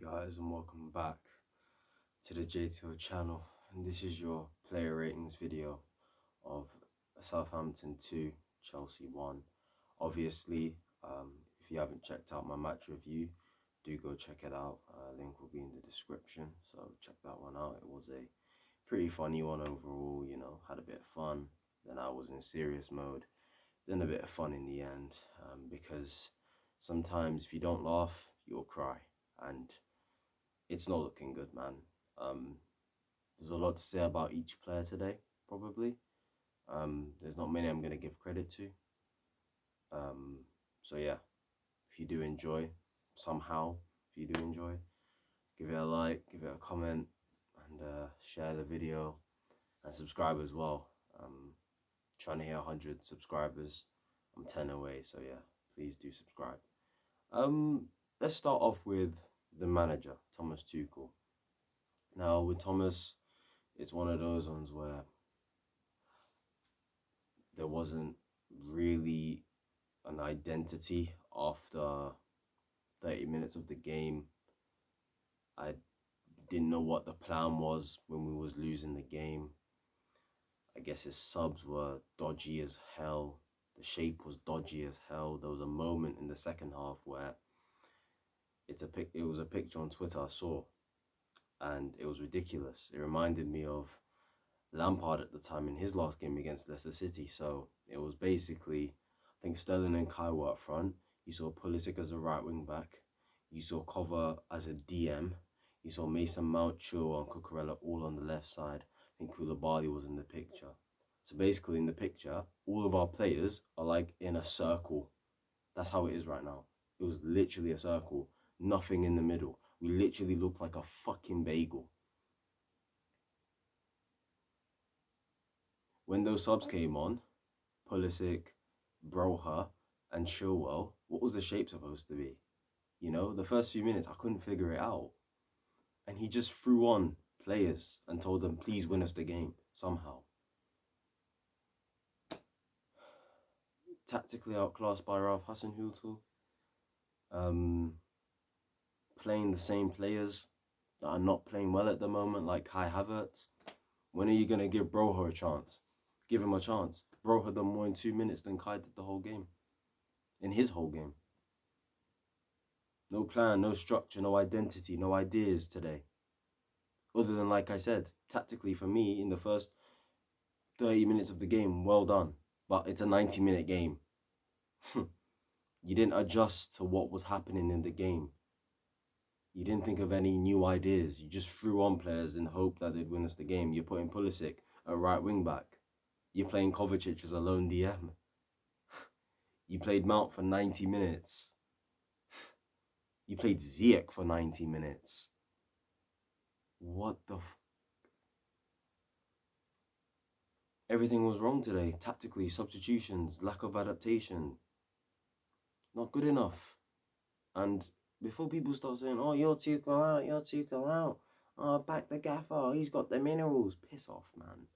guys, and welcome back to the JTO channel, and this is your player ratings video of Southampton 2 Chelsea 1. Obviously, if you haven't checked out my match review, do go check it out. Link will be in the description, so check that one out. It was a pretty funny one overall, had a bit of fun. Then I was in serious mode, then a bit of fun in the end, because sometimes if you don't laugh, you'll cry, and it's not looking good, man. There's a lot to say about each player today, probably. There's not many I'm going to give credit to. So yeah, if you do enjoy, give it a like, give it a comment, and share the video, and subscribe as well. Trying to hit 100 subscribers. I'm 10 away, so yeah, please do subscribe. Let's start off with the manager, Thomas Tuchel. Now, with Thomas, it's one of those ones where there wasn't really an identity after 30 minutes of the game. I didn't know what the plan was when we was losing the game. I guess his subs were dodgy as hell. The shape was dodgy as hell. There was a moment in the second half where it was a picture on Twitter I saw, and it was ridiculous. It reminded me of Lampard at the time in his last game against Leicester City. So it was basically, I think Sterling and Kai were up front. You saw Pulisic as a right wing back. You saw Cover as a DM. You saw Mason Mount, Chilwell, and Cucurella all on the left side. I think Koulibaly was in the picture. So basically in the picture, all of our players are like in a circle. That's how it is right now. It was literally a circle. Nothing in the middle. We literally looked like a fucking bagel. When those subs came on, Pulisic, Broha, and Chilwell, what was the shape supposed to be? The first few minutes, I couldn't figure it out. And he just threw on players and told them, please win us the game, somehow. Tactically outclassed by Ralph Hasenhüttl. Playing the same players that are not playing well at the moment, like Kai Havertz. When are you going to give Broha a chance? Give him a chance. Broha done more in 2 minutes than Kai did the whole game. In his whole game. No plan, no structure, no identity, no ideas today. Other than, like I said, tactically for me, in the first 30 minutes of the game, well done. But it's a 90-minute game. You didn't adjust to what was happening in the game. You didn't think of any new ideas. You just threw on players in hope that they'd win us the game. You're putting Pulisic at right wing back. You're playing Kovacic as a lone DM. You played Mount for 90 minutes. You played Ziyech for 90 minutes. What the Everything was wrong today. Tactically, substitutions, lack of adaptation. Not good enough. And before people start saying, oh, you're Tuchel out. Oh, back the gaffer. He's got the minerals. Piss off, man.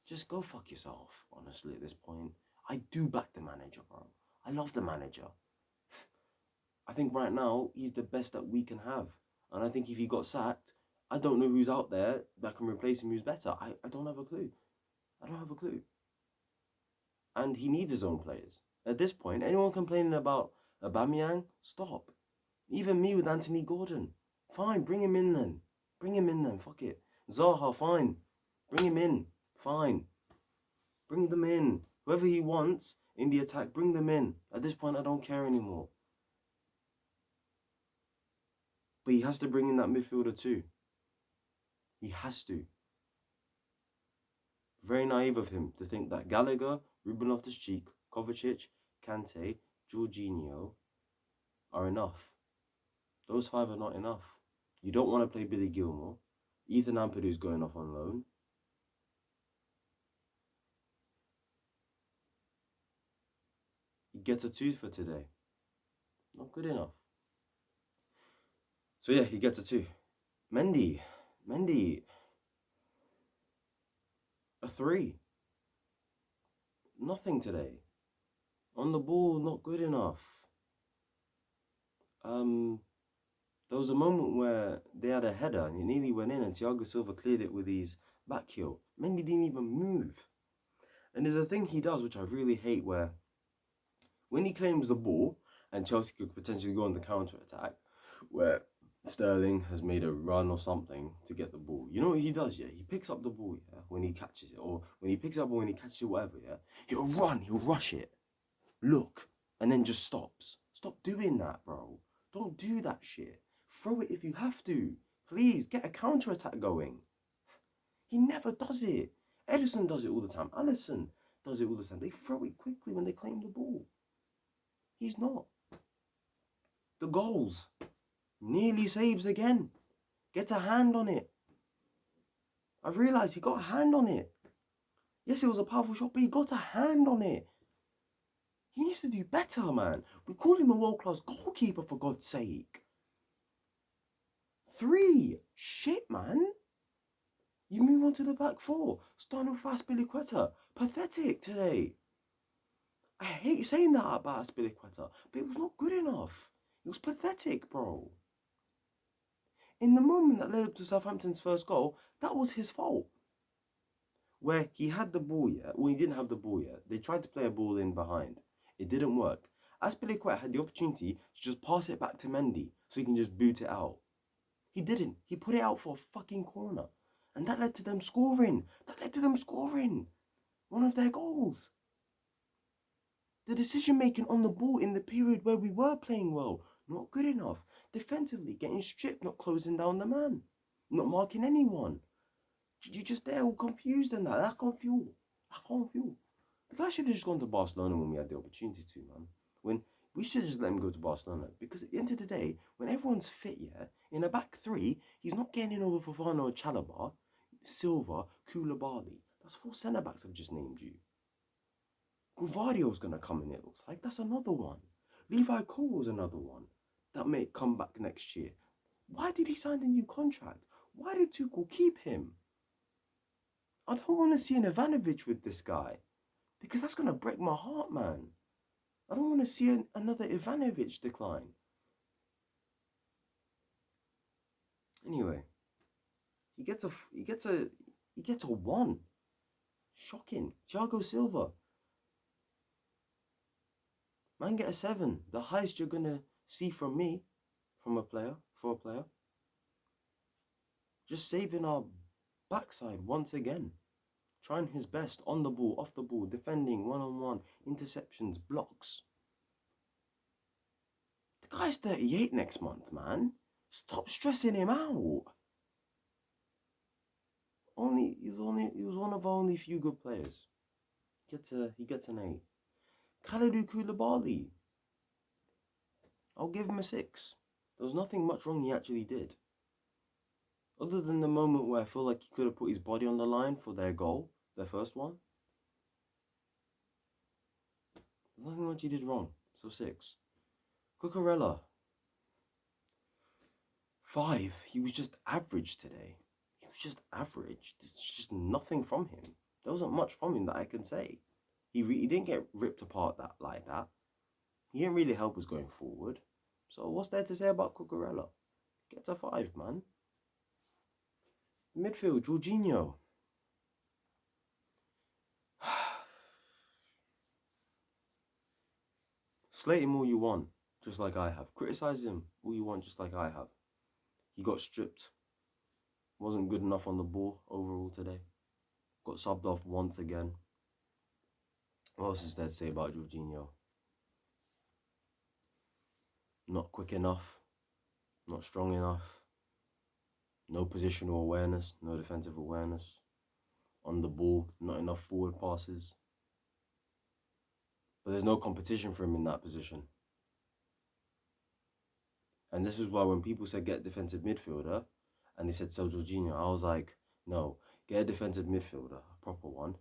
Just go fuck yourself, honestly, at this point. I do back the manager, bro. I love the manager. I think right now, he's the best that we can have. And I think if he got sacked, I don't know who's out there that can replace him who's better. I don't have a clue. I don't have a clue. And he needs his own players. At this point, anyone complaining about Aubameyang, stop. Even me with Anthony Gordon. Fine, bring him in then. Bring him in then, fuck it. Zaha, fine. Bring him in. Fine. Bring them in. Whoever he wants in the attack, bring them in. At this point, I don't care anymore. But he has to bring in that midfielder too. He has to. Very naive of him to think that Gallagher, Ruben Loftus-Cheek, Kovacic, Kante, Jorginho are enough. Those 5 are not enough. You don't want to play Billy Gilmore. Ethan Ampadu's going off on loan. He gets a 2 for today. Not good enough. So yeah, he gets a 2. Mendy, a 3. Nothing today. On the ball, not good enough. There was a moment where they had a header and it nearly went in, and Thiago Silva cleared it with his back heel. Mendy didn't even move. And there's a thing he does which I really hate, where when he claims the ball and Chelsea could potentially go on the counter attack, where Sterling has made a run or something to get the ball. You know what he does, yeah? He picks up the ball, yeah, when he catches it, or when he picks up or when he catches it, whatever, yeah? He'll run, he'll rush it, look, and then just stops. Stop doing that, bro. Don't do that shit. Throw it if you have to. Please, get a counter attack going. He never does it. Edison does it all the time. Alisson does it all the time. They throw it quickly when they claim the ball. He's not. The goals. Nearly saves again. Gets a hand on it. I realised he got a hand on it. Yes, it was a powerful shot, but he got a hand on it. He needs to do better, man. We call him a world-class goalkeeper, for God's sake. 3. Shit, man. You move on to the back 4. Starting with Aspilicueta. Pathetic today. I hate saying that about Aspilicueta, but it was not good enough. It was pathetic, bro. In the moment that led up to Southampton's first goal, that was his fault. Where he had the ball yet, well, he didn't have the ball yet. They tried to play a ball in behind. It didn't work. Aspilicueta had the opportunity to just pass it back to Mendy so he can just boot it out. He didn't. He put it out for a fucking corner. And that led to them scoring. One of their goals. The decision making on the ball in the period where we were playing well, not good enough. Defensively, getting stripped, not closing down the man, not marking anyone. You just there all confused and that. I can't feel. The guy should have just gone to Barcelona when we had the opportunity to, man. When we should just let him go to Barcelona. Because at the end of the day, when everyone's fit, yeah, in a back 3, he's not getting in over Fofana or Chalobah, Silva, Koulibaly. That's 4 centre-backs I've just named you. Guvardio's going to come in, it looks like. That's another one. Levi Cole's another one that may come back next year. Why did he sign a new contract? Why did Tuchel keep him? I don't want to see an Ivanovic with this guy, because that's going to break my heart, man. I don't want to see another Ivanovic decline. Anyway, he gets a 1. Shocking. Thiago Silva. Man, get a 7. The highest you're gonna see from me, for a player. Just saving our backside once again. Trying his best on the ball, off the ball, defending, one-on-one, interceptions, blocks. The guy's 38 next month, man. Stop stressing him out. He was one of only few good players. He gets an 8. Kalidou Koulibaly. I'll give him a 6. There was nothing much wrong he actually did. Other than the moment where I feel like he could have put his body on the line for their goal, their first one. There's nothing much he did wrong. So 6. Cucurella. 5. He was just average today. He was just average. There's just nothing from him. There wasn't much from him that I can say. He didn't get ripped apart like that. He didn't really help us going forward. So what's there to say about Cucurella? Gets a 5, man. Midfield, Jorginho. Slate him all you want, just like I have. Criticise him all you want, just like I have. He got stripped. Wasn't good enough on the ball overall today. Got subbed off once again. What else is there to say about Jorginho? Not quick enough. Not strong enough. No positional awareness. No defensive awareness. On the ball, not enough forward passes. But there's no competition for him in that position. And this is why when people said get a defensive midfielder, and they said sell Jorginho, I was like, no, get a defensive midfielder, a proper one,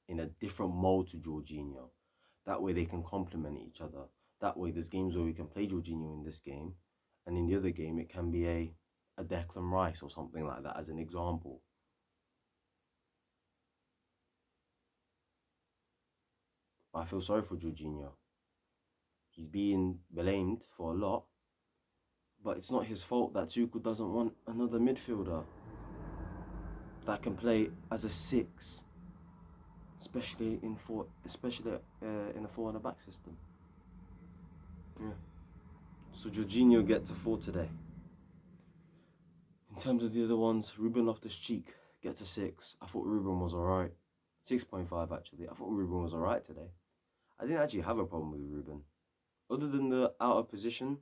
in a different mold to Jorginho. That way they can complement each other. That way there's games where we can play Jorginho in this game, and in the other game it can be a Declan Rice or something like that as an example. But I feel sorry for Jorginho. He's being blamed for a lot, But it's not his fault that Tuchel doesn't want another midfielder that can play as a 6, especially in a 4 and a back system. Yeah. So Jorginho gets a 4 today. In terms of the other ones, Ruben Loftus-Cheek gets a 6. I thought Ruben was alright. 6.5 actually. I thought Ruben was alright today. I didn't actually have a problem with Ruben. Other than the out of position,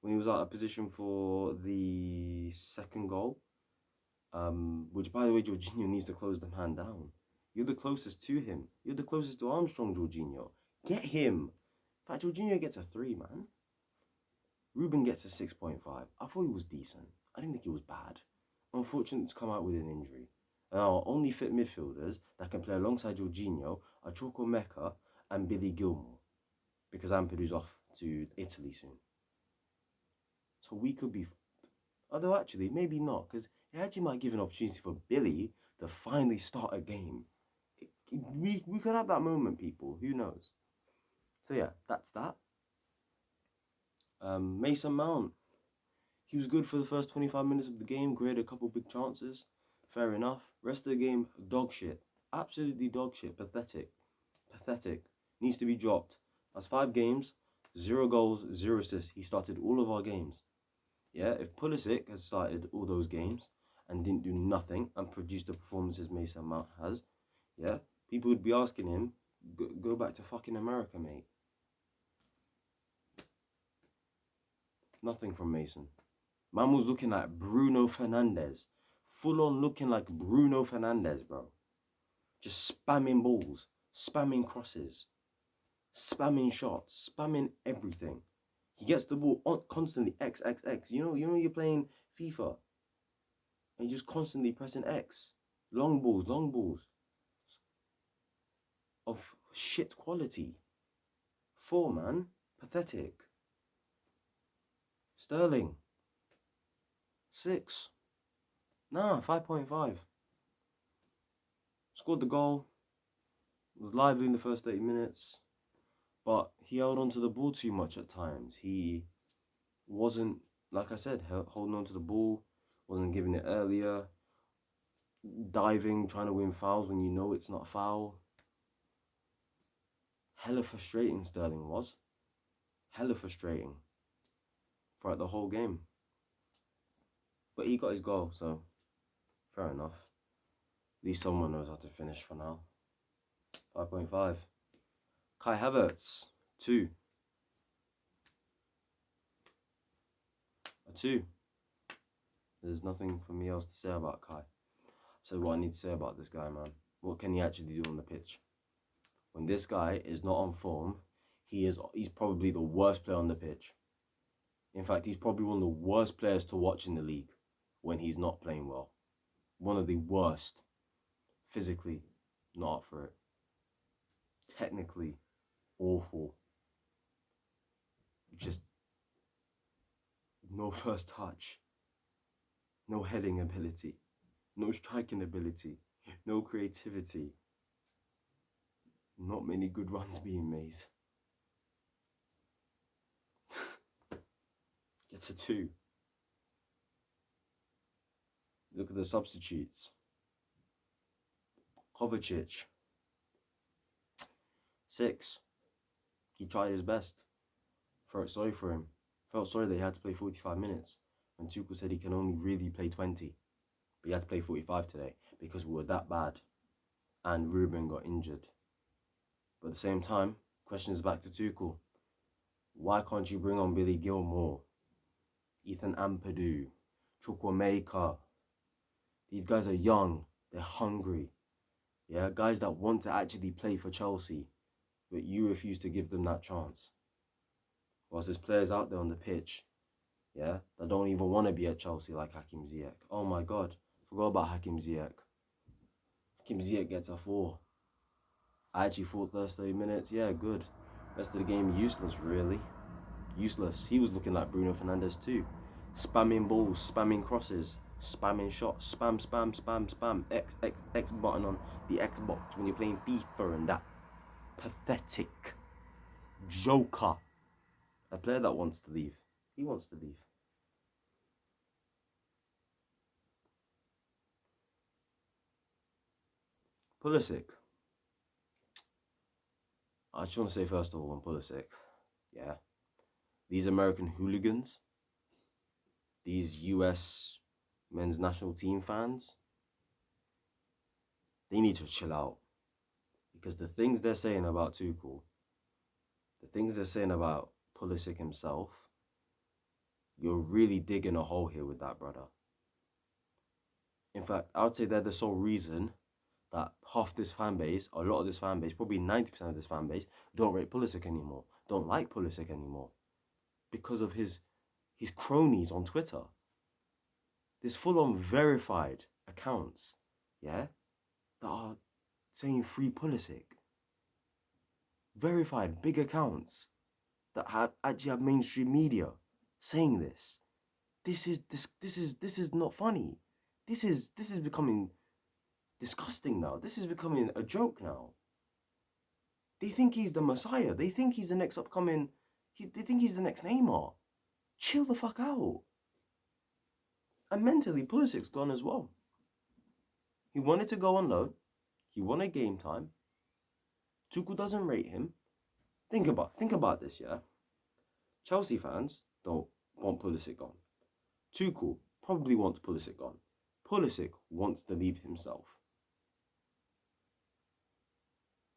when he was out of position for the second goal, which by the way, Jorginho needs to close the man down. You're the closest to him. You're the closest to Armstrong, Jorginho. Get him. In fact, Jorginho gets a 3, man. Ruben gets a 6.5. I thought he was decent. I didn't think he was bad. Unfortunate to come out with an injury. And our only fit midfielders that can play alongside Jorginho are Chukwuemeka and Billy Gilmour, because Ampedu's off to Italy soon. So we could be fucked. Although actually, maybe not, because it actually might give an opportunity for Billy to finally start a game. We could have that moment, people. Who knows? So yeah, that's that. Mason Mount. He was good for the first 25 minutes of the game, created a couple big chances. Fair enough. Rest of the game, dog shit. Absolutely dog shit. Pathetic. Pathetic. Needs to be dropped. That's 5 games, 0 goals, 0 assists. He started all of our games. Yeah, if Pulisic had started all those games and didn't do nothing and produced the performances Mason Mount has, yeah, people would be asking him, go back to fucking America, mate. Nothing from Mason. Man was looking like Bruno Fernandes. Full on looking like Bruno Fernandes, bro. Just spamming balls, spamming crosses, spamming shots, spamming everything. He gets the ball on constantly, X, X, X. You know you're playing FIFA and you're just constantly pressing X. Long balls of shit quality. 4, man. Pathetic. Sterling. 6. Nah, 5.5. Scored the goal. Was lively in the first 30 minutes. But he held on to the ball too much at times. He wasn't, like I said, holding on to the ball. Wasn't giving it earlier. Diving, trying to win fouls when you know it's not a foul. Hella frustrating Sterling was. Hella frustrating. Throughout the whole game. But he got his goal, so fair enough. At least someone knows how to finish for now. 5.5. Kai Havertz, 2. A 2. There's nothing for me else to say about Kai. So what I need to say about this guy, man. What can he actually do on the pitch? When this guy is not on form, he's probably the worst player on the pitch. In fact, he's probably one of the worst players to watch in the league when he's not playing well. One of the worst. Physically, not up for it. Technically, awful. Just no first touch. No heading ability. No striking ability. No creativity. Not many good runs being made. Gets a 2. Look at the substitutes. Kovacic. 6. He tried his best. Felt sorry for him. Felt sorry that he had to play 45 minutes. And Tuchel said he can only really play 20. But he had to play 45 today because we were that bad. And Ruben got injured. But at the same time, question is back to Tuchel. Why can't you bring on Billy Gilmour, Ethan Ampedu, Chukwuemeka? These guys are young. They're hungry. Yeah, guys that want to actually play for Chelsea. But you refuse to give them that chance. Whilst there's players out there on the pitch, yeah, that don't even want to be at Chelsea like Hakim Ziyech. Oh my God, forgot about Hakim Ziyech. Hakim Ziyech gets a 4. I actually thought first 30 minutes, yeah, good. Rest of the game, useless, really. Useless. He was looking like Bruno Fernandes too. Spamming balls, spamming crosses, spamming shots, spam, spam, spam, spam. X button on the Xbox when you're playing FIFA and that. Pathetic. Joker. A player that wants to leave. He wants to leave. Pulisic. I just want to say first of all on Pulisic, yeah, these American hooligans, these US men's national team fans, they need to chill out because the things they're saying about Tuchel, the things they're saying about Pulisic himself, you're really digging a hole here with that, brother. In fact, I would say they're the sole reason that half this fan base, a lot of this fan base, probably 90% of this fan base, don't rate Pulisic anymore, don't like Pulisic anymore, because of his cronies on Twitter. There's full-on verified accounts, yeah, that are saying free Pulisic. Verified big accounts that actually have mainstream media saying this. This is not funny. This is becoming disgusting now. This is becoming a joke now. They think he's the Messiah. They think he's the next upcoming. They think he's the next Neymar. Chill the fuck out. And mentally, Pulisic's gone as well. He wanted to go on loan. He wanted game time. Tuchel doesn't rate him. Think about this, yeah? Chelsea fans don't want Pulisic gone. Tuchel probably wants Pulisic gone. Pulisic wants to leave himself.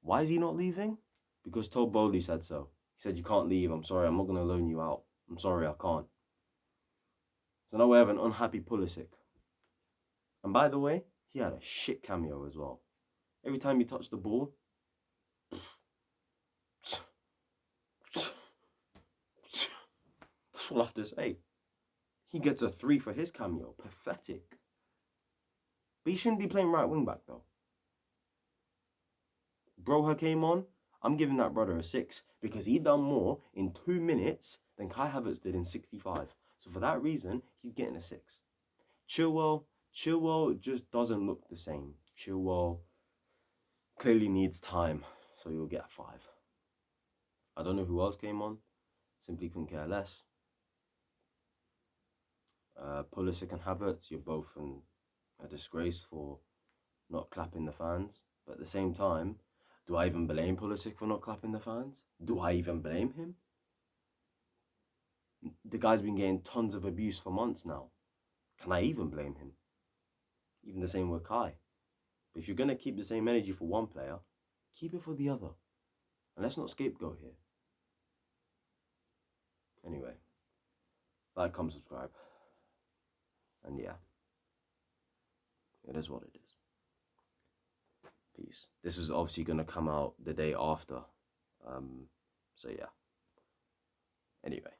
Why is he not leaving? Because Todd Bowley said so. He said, you can't leave. I'm sorry. I'm not going to loan you out. I'm sorry. I can't. So now we have an unhappy Pulisic. And by the way, he had a shit cameo as well. Every time he touched the ball, that's all I have to say. He gets a 3 for his cameo. Pathetic. But he shouldn't be playing right wing back though. Broha came on. I'm giving that brother a 6 because he done more in 2 minutes than Kai Havertz did in 65. So for that reason, he's getting a 6. Chilwell just doesn't look the same. Chilwell clearly needs time, so you'll get a 5. I don't know who else came on. Simply couldn't care less. Pulisic and Havertz, you're both a disgrace for not clapping the fans. But at the same time, do I even blame Pulisic for not clapping the fans? Do I even blame him? The guy's been getting tons of abuse for months now. Can I even blame him? Even the same with Kai. But if you're going to keep the same energy for one player, keep it for the other. And let's not scapegoat here. Anyway, like, comment, subscribe. And yeah, it is what it is. Peace. This is obviously going to come out the day after. So yeah. Anyway.